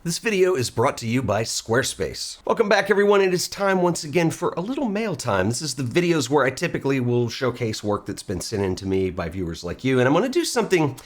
This video is brought to you by Squarespace. Welcome back, everyone. It is time once again for a little mail time. This is the videos where I typically will showcase work that's been sent in to me by viewers like you, and I'm going to do something.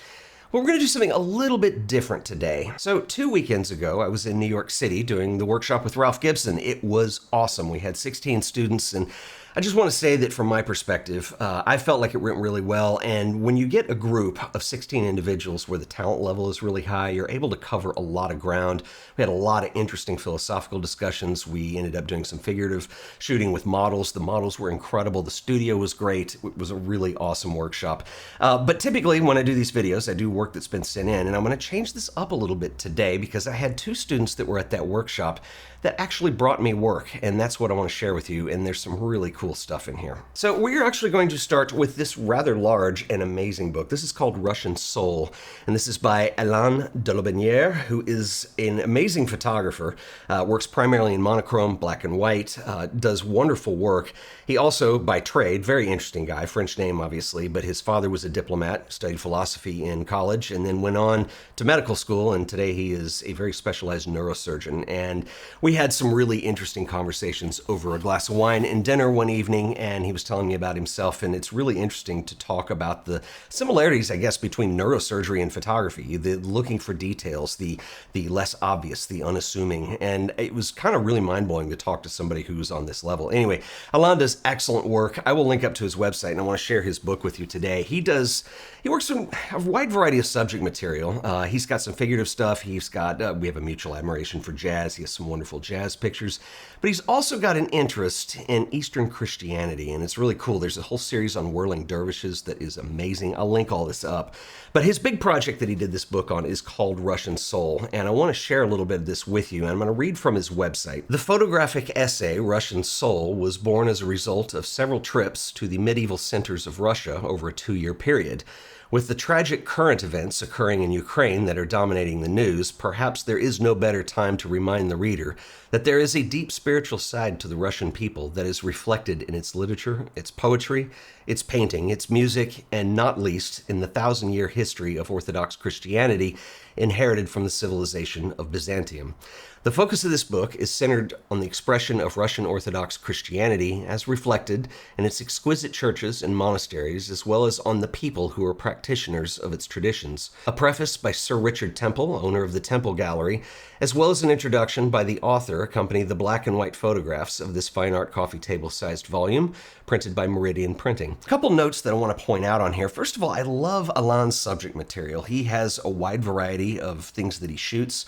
Well, we're going to do something a little bit different today. So 2 weekends ago, I was in New York City doing the workshop with Ralph Gibson. It was awesome. We had 16 students, and I just want to say that from my perspective, I felt like it went really well. And when you get a group of 16 individuals where the talent level is really high, you're able to cover a lot of ground. We had a lot of interesting philosophical discussions. We ended up doing some figurative shooting with models. The models were incredible. The studio was great. It was a really awesome workshop. But typically when I do these videos, I do work that's been sent in, and I'm going to change this up a little bit today because I had 2 students that were at that workshop that actually brought me work, and that's what I want to share with you, and there's some really cool stuff in here. So we're actually going to start with this rather large and amazing book. This is called Russian Soul, and this is by Alain de Lotbinière, who is an amazing photographer, works primarily in monochrome, black and white, does wonderful work. He also, by trade, very interesting guy, French name obviously, but his father was a diplomat, studied philosophy in college, and then went on to medical school, and today he is a very specialized neurosurgeon. And we had some really interesting conversations over a glass of wine and dinner one evening, and he was telling me about himself, and it's really interesting to talk about the similarities, I guess, between neurosurgery and photography, the looking for details, the less obvious, the unassuming, and it was kind of really mind-blowing to talk to somebody who's on this level. Anyway, Alain does excellent work. I will link up to his website, and I want to share his book with you today. He works on a wide variety of subject material. He's got some figurative stuff. He's got, we have a mutual admiration for jazz. He has some wonderful jazz pictures, but he's also got an interest in Eastern Christianity, and it's really cool. There's a whole series on whirling dervishes that is amazing. I'll link all this up. But his big project that he did this book on is called Russian Soul, and I want to share a little bit of this with you, and I'm going to read from his website. The photographic essay, Russian Soul, was born as a result of several trips to the medieval centers of Russia over a 2-year period. With the tragic current events occurring in Ukraine that are dominating the news, perhaps there is no better time to remind the reader that there is a deep spiritual side to the Russian people that is reflected in its literature, its poetry, its painting, its music, and not least in the 1,000-year history of Orthodox Christianity inherited from the civilization of Byzantium. The focus of this book is centered on the expression of Russian Orthodox Christianity as reflected in its exquisite churches and monasteries, as well as on the people who are practitioners of its traditions. A preface by Sir Richard Temple, owner of the Temple Gallery, as well as an introduction by the author accompany the black and white photographs of this fine art coffee table-sized volume, printed by Meridian Printing. A couple notes that I want to point out on here. First of all, I love Alain's subject material. He has a wide variety of things that he shoots,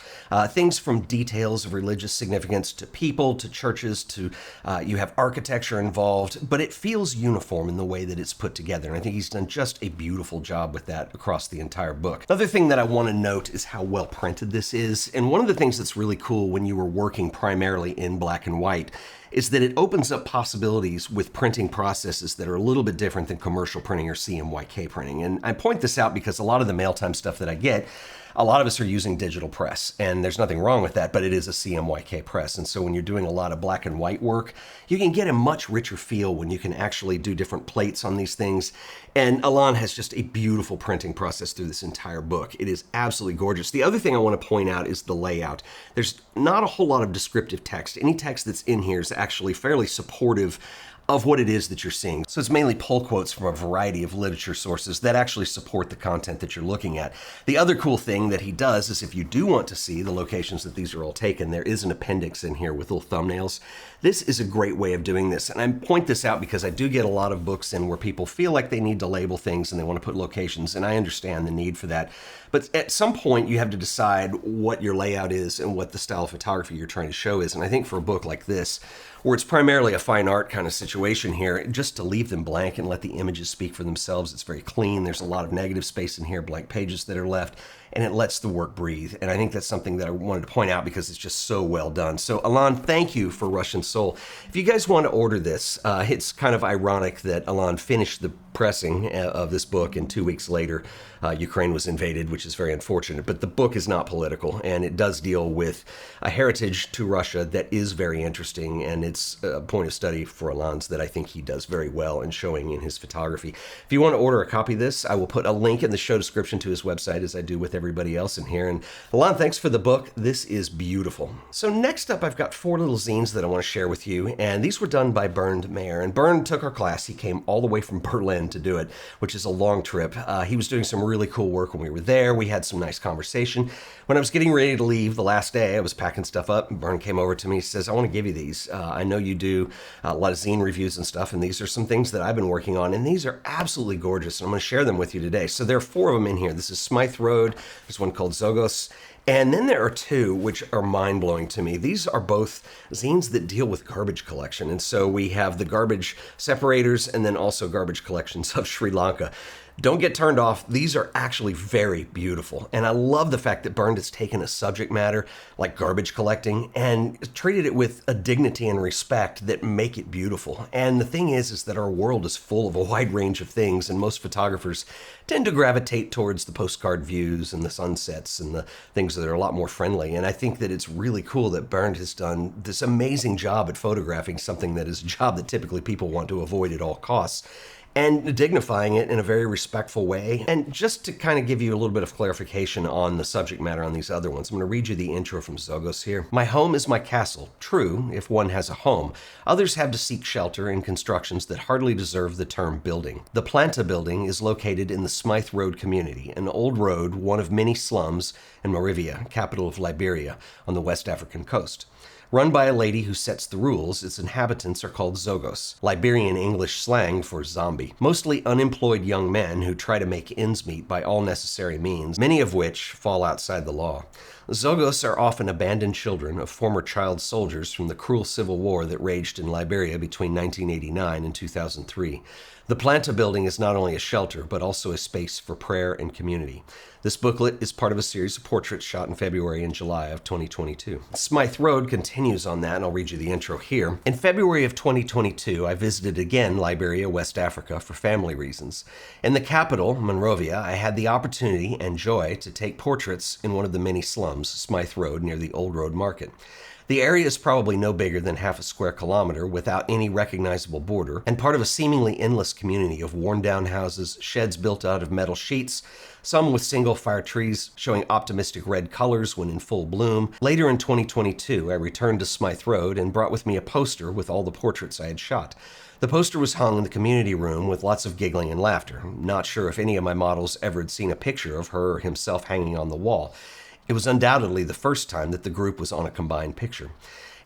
things from details of religious significance to people, to churches, to you have architecture involved, but it feels uniform in the way that it's put together, and I think he's done just a beautiful job with that across the entire book. Another thing that I want to note is how well printed this is, and one of the things that's really cool when you were working primarily in black and white is that it opens up possibilities with printing processes that are a little bit different than commercial printing or CMYK printing. And I point this out because a lot of the mail time stuff that I get, a lot of us are using digital press, and there's nothing wrong with that, but it is a CMYK press. And so when you're doing a lot of black and white work, you can get a much richer feel when you can actually do different plates on these things. And Alain has just a beautiful printing process through this entire book. It is absolutely gorgeous. The other thing I want to point out is the layout. There's not a whole lot of descriptive text. Any text that's in here is actually fairly supportive of what it is that you're seeing. So it's mainly pull quotes from a variety of literature sources that actually support the content that you're looking at. The other cool thing that he does is if you do want to see the locations that these are all taken, there is an appendix in here with little thumbnails. This is a great way of doing this. And I point this out because I do get a lot of books in where people feel like they need to label things and they want to put locations, and I understand the need for that. But at some point you have to decide what your layout is and what the style of photography you're trying to show is. And I think for a book like this, where it's primarily a fine art kind of situation here, just to leave them blank and let the images speak for themselves. It's very clean. There's a lot of negative space in here, blank pages that are left, and it lets the work breathe. And I think that's something that I wanted to point out because it's just so well done. So Alain, thank you for Russian Soul. If you guys want to order this, it's kind of ironic that Alain finished the pressing of this book, and 2 weeks later, Ukraine was invaded, which is very unfortunate. But the book is not political, and it does deal with a heritage to Russia that is very interesting, and it's a point of study for Alain's that I think he does very well in showing in his photography. If you want to order a copy of this, I will put a link in the show description to his website, as I do with everybody else in here. And Alain, thanks for the book. This is beautiful. So next up, I've got 4 little zines that I want to share with you, and these were done by Bernd. And Bernd took our class. He came all the way from Berlin to do it, which is a long trip. He was doing some really cool work when we were there. We had some nice conversation. When I was getting ready to leave the last day, I was packing stuff up, and Bernd came over to me. He says, I want to give you these. I know you do a lot of zine reviews and stuff, and these are some things that I've been working on, and these are absolutely gorgeous, and I'm going to share them with you today. So there are 4 of them in here. This is Smythe Road. There's one called Zogos. And then there are 2 which are mind-blowing to me. These are both zines that deal with garbage collection. And so we have the garbage separators and then also garbage collections of Sri Lanka. Don't get turned off. These are actually very beautiful. And I love the fact that Bernd has taken a subject matter like garbage collecting and treated it with a dignity and respect that make it beautiful. And the thing is that our world is full of a wide range of things, and most photographers tend to gravitate towards the postcard views and the sunsets and the things that are a lot more friendly. And I think that it's really cool that Bernd has done this amazing job at photographing something that is a job that typically people want to avoid at all costs, and dignifying it in a very respectful way. And just to kind of give you a little bit of clarification on the subject matter on these other ones, I'm going to read you the intro from Zogos here. My home is my castle. True, if one has a home. Others have to seek shelter in constructions that hardly deserve the term building. The Planta building is located in the Smythe Road community, an old road, one of many slums in Monrovia, capital of Liberia, on the West African coast. Run by a lady who sets the rules, its inhabitants are called Zogos, Liberian English slang for zombie. Mostly unemployed young men who try to make ends meet by all necessary means, many of which fall outside the law. Zogos are often abandoned children of former child soldiers from the cruel civil war that raged in Liberia between 1989 and 2003. The Planta building is not only a shelter, but also a space for prayer and community. This booklet is part of a series of portraits shot in February and July of 2022. Smythe Road continues on that, and I'll read you the intro here. In February of 2022, I visited again Liberia, West Africa, for family reasons. In the capital, Monrovia, I had the opportunity and joy to take portraits in one of the many slums, Smythe Road, near the Old Road Market. The area is probably no bigger than half a square kilometer without any recognizable border, and part of a seemingly endless community of worn-down houses, sheds built out of metal sheets, some with single-fire trees showing optimistic red colors when in full bloom. Later in 2022, I returned to Smythe Road and brought with me a poster with all the portraits I had shot. The poster was hung in the community room with lots of giggling and laughter. Not sure if any of my models ever had seen a picture of her or himself hanging on the wall. It was undoubtedly the first time that the group was on a combined picture.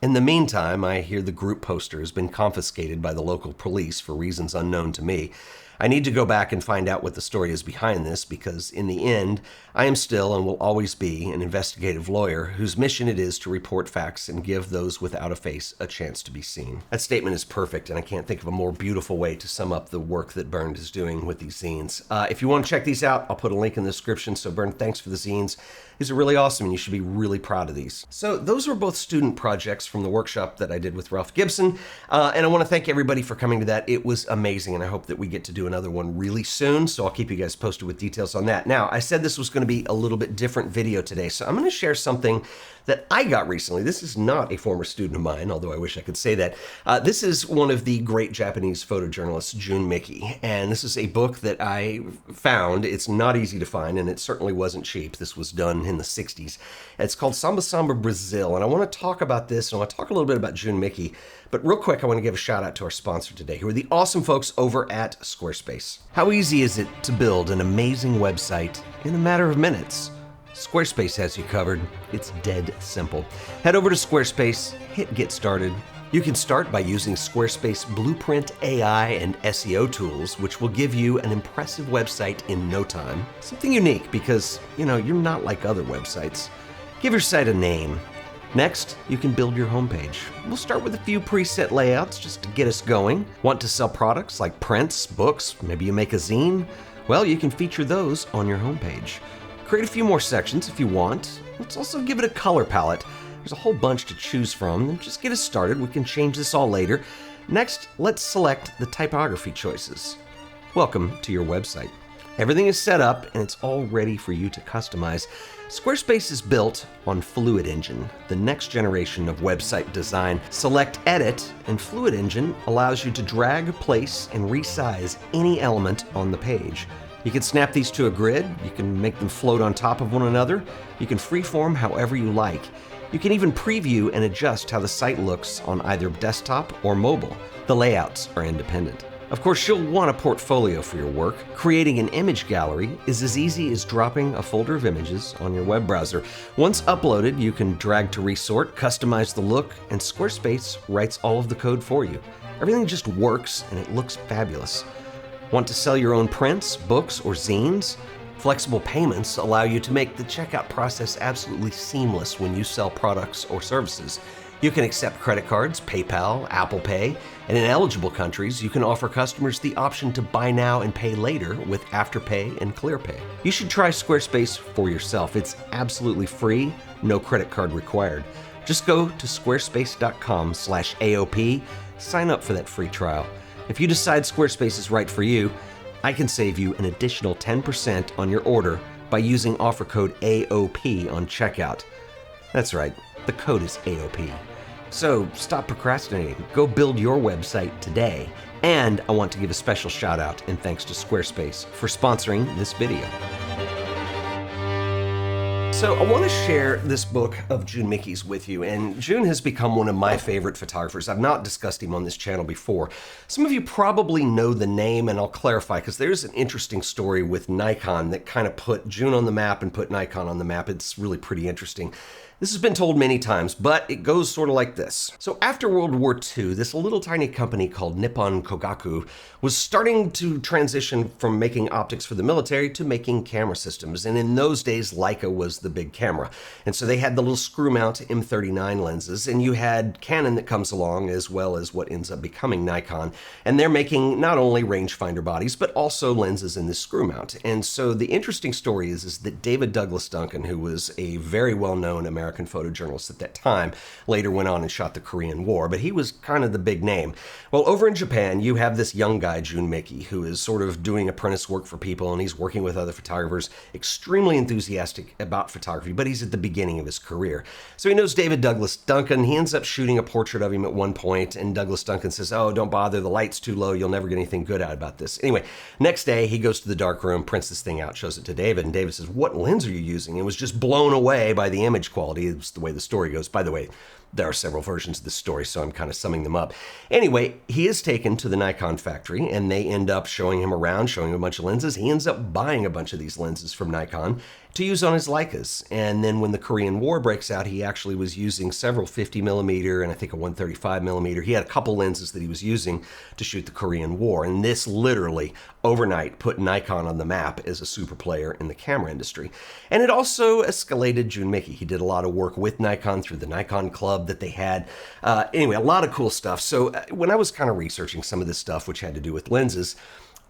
In the meantime, I hear the group poster has been confiscated by the local police for reasons unknown to me. I need to go back and find out what the story is behind this, because in the end, I am still and will always be an investigative lawyer whose mission it is to report facts and give those without a face a chance to be seen. That statement is perfect, and I can't think of a more beautiful way to sum up the work that Bernd is doing with these zines. If you want to check these out, I'll put a link in the description. So Bernd, thanks for the zines. These are really awesome, and you should be really proud of these. So those were both student projects from the workshop that I did with Ralph Gibson, and I want to thank everybody for coming to that. It was amazing, and I hope that we get to do another one really soon, so I'll keep you guys posted with details on that. Now, I said this was going to be a little bit different video today, so I'm going to share something that I got recently. This is not a former student of mine, although I wish I could say that. This is one of the great Japanese photojournalists, Miki, and this is a book that I found. It's not easy to find, and it certainly wasn't cheap. This was done in the 60s. It's called Samba Brazil, and I want to talk about this, and I want to talk a little bit about Miki. But real quick, I want to give a shout out to our sponsor today, who are the awesome folks over at Squarespace. How easy is it to build an amazing website in a matter of minutes? Squarespace has you covered. It's dead simple. Head over to Squarespace, hit get started. You can start by using Squarespace Blueprint AI and SEO tools, which will give you an impressive website in no time. Something unique because, you're not like other websites. Give your site a name. Next, you can build your homepage. We'll start with a few preset layouts just to get us going. Want to sell products like prints, books, maybe you make a zine? Well, you can feature those on your homepage. Create a few more sections if you want. Let's also give it a color palette. There's a whole bunch to choose from. Just get us started. We can change this all later. Next, let's select the typography choices. Welcome to your website. Everything is set up and it's all ready for you to customize. Squarespace is built on Fluid Engine, the next generation of website design. Select Edit, and Fluid Engine allows you to drag, place, and resize any element on the page. You can snap these to a grid, you can make them float on top of one another, you can freeform however you like. You can even preview and adjust how the site looks on either desktop or mobile. The layouts are independent. Of course, you'll want a portfolio for your work. Creating an image gallery is as easy as dropping a folder of images on your web browser. Once uploaded, you can drag to resort, customize the look, and Squarespace writes all of the code for you. Everything just works and it looks fabulous. Want to sell your own prints, books, or zines? Flexible payments allow you to make the checkout process absolutely seamless when you sell products or services. You can accept credit cards, PayPal, Apple Pay, and in eligible countries, you can offer customers the option to buy now and pay later with Afterpay and ClearPay. You should try Squarespace for yourself. It's absolutely free, no credit card required. Just go to squarespace.com/AOP, sign up for that free trial. If you decide Squarespace is right for you, I can save you an additional 10% on your order by using offer code AOP on checkout. That's right, the code is AOP. So stop procrastinating, go build your website today. And I want to give a special shout out and thanks to Squarespace for sponsoring this video. So I want to share this book of June Miki's with you, and June has become one of my favorite photographers. I've not discussed him on this channel before. Some of you probably know the name, and I'll clarify because there's an interesting story with Nikon that kind of put June on the map and put Nikon on the map. It's really pretty interesting. This has been told many times, but it goes sort of like this. So after World War II, this little tiny company called Nippon Kogaku was starting to transition from making optics for the military to making camera systems. And in those days, Leica was the big camera. And so they had the little screw mount M39 lenses, and you had Canon that comes along as well as what ends up becoming Nikon. And they're making not only rangefinder bodies, but also lenses in this screw mount. And so the interesting story is that David Douglas Duncan, who was a very well-known American photojournalist at that time, later went on and shot the Korean War, but he was kind of the big name. Well, over in Japan, you have this young guy, June Miki, who is sort of doing apprentice work for people, and he's working with other photographers, extremely enthusiastic about photography, but he's at the beginning of his career. So he knows David Douglas Duncan. He ends up shooting a portrait of him at one point, and Douglas Duncan says, "Oh, don't bother, the light's too low, you'll never get anything good out about this." Anyway, next day, he goes to the dark room, prints this thing out, shows it to David, and David says, "What lens are you using?" And was just blown away by the image quality. It's the way the story goes. By the way, there are several versions of this story, so I'm kind of summing them up. Anyway, he is taken to the Nikon factory, and they end up showing him around, showing him a bunch of lenses. He ends up buying a bunch of these lenses from Nikon to use on his Leicas. And then when the Korean War breaks out, he actually was using several 50mm and I think a 135mm. He had a couple lenses that he was using to shoot the Korean War. And this literally overnight put Nikon on the map as a super player in the camera industry. And it also escalated June Miki. He did a lot of work with Nikon through the Nikon Club that they had. Anyway, a lot of cool stuff. So when I was kind of researching some of this stuff, which had to do with lenses,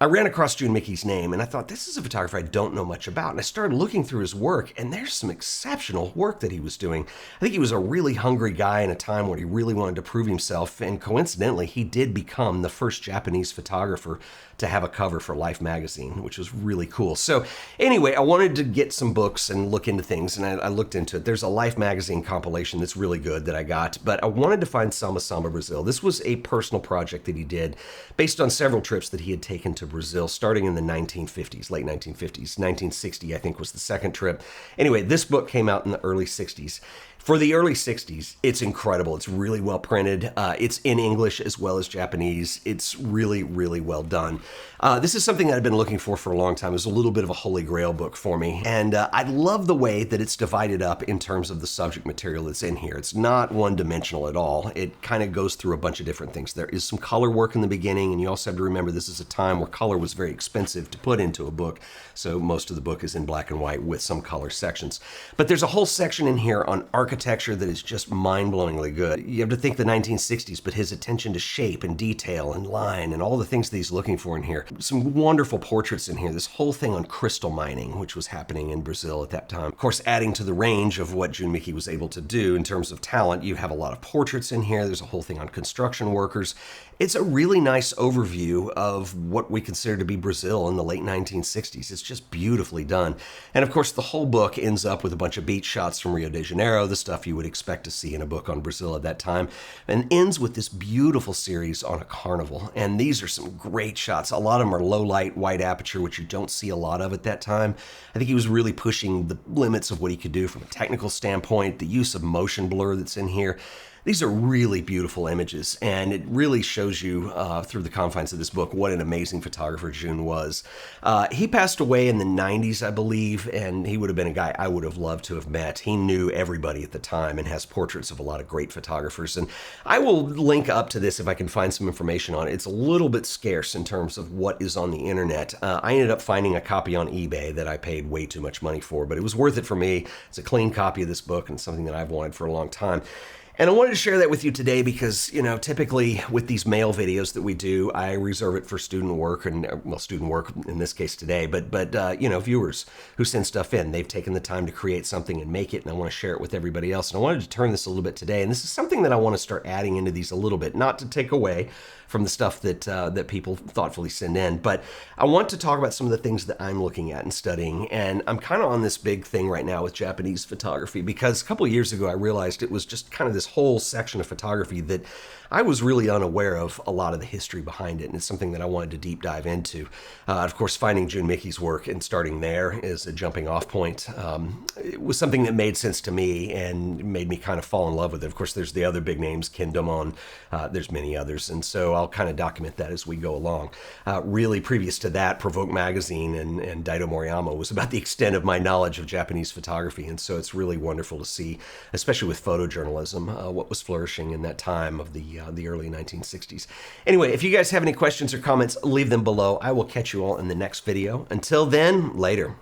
I ran across June Miki's name, and I thought, this is a photographer I don't know much about. And I started looking through his work, and there's some exceptional work that he was doing. I think he was a really hungry guy in a time where he really wanted to prove himself, and coincidentally, he did become the first Japanese photographer to have a cover for Life magazine, which was really cool. So anyway, I wanted to get some books and look into things, and I looked into it. There's a Life magazine compilation that's really good that I got, but I wanted to find Samba Brazil. This was a personal project that he did based on several trips that he had taken to Brazil starting in the 1950s, late 1950s. 1960, I think, was the second trip. Anyway, this book came out in the early 60s. For the early 60s, it's incredible. It's really well printed. It's in English as well as Japanese. It's really, really well done. This is something that I've been looking for a long time. It's a little bit of a holy grail book for me. And I love the way that it's divided up in terms of the subject material that's in here. It's not one-dimensional at all. It kind of goes through a bunch of different things. There is some color work in the beginning, and you also have to remember this is a time where color was very expensive to put into a book. So most of the book is in black and white with some color sections. But there's a whole section in here on architecture that is just mind-blowingly good. You have to think the 1960s, but his attention to shape and detail and line and all the things that he's looking for in here. Some wonderful portraits in here. This whole thing on crystal mining, which was happening in Brazil at that time. Of course, adding to the range of what June Miki was able to do in terms of talent, you have a lot of portraits in here. There's a whole thing on construction workers. It's a really nice overview of what we consider to be Brazil in the late 1960s. It's just beautifully done. And of course, the whole book ends up with a bunch of beach shots from Rio de Janeiro. The stuff you would expect to see in a book on Brazil at that time, and ends with this beautiful series on a carnival. And these are some great shots. A lot of them are low light, wide aperture, which you don't see a lot of at that time. I think he was really pushing the limits of what he could do from a technical standpoint, the use of motion blur that's in here. These are really beautiful images, and it really shows you through the confines of this book what an amazing photographer Jun was. He passed away in the 90s, I believe, and he would have been a guy I would have loved to have met. He knew everybody at the time and has portraits of a lot of great photographers, and I will link up to this if I can find some information on it. It's a little bit scarce in terms of what is on the internet. I ended up finding a copy on eBay that I paid way too much money for, but it was worth it for me. It's a clean copy of this book and something that I've wanted for a long time. And I wanted to share that with you today because, you know, typically with these mail videos that we do, I reserve it for student work, and well, student work in this case today, but you know, viewers who send stuff in, they've taken the time to create something and make it, and I want to share it with everybody else. And I wanted to turn this a little bit today, and this is something that I want to start adding into these a little bit, not to take away from the stuff that that people thoughtfully send in, but I want to talk about some of the things that I'm looking at and studying. And I'm kind of on this big thing right now with Japanese photography, because a couple of years ago I realized it was just kind of this whole section of photography that I was really unaware of a lot of the history behind it, and it's something that I wanted to deep dive into. Of course, finding Jun Miki's work and starting there as a jumping off point, it was something that made sense to me and made me kind of fall in love with it. Of course, there's the other big names, Ken Domon, there's many others, and so I'll kind of document that as we go along. Really, previous to that, Provoke Magazine and Daido Moriyama was about the extent of my knowledge of Japanese photography, and so it's really wonderful to see, especially with photojournalism, what was flourishing in that time of the early 1960s. Anyway, if you guys have any questions or comments, leave them below. I will catch you all in the next video. Until then, later.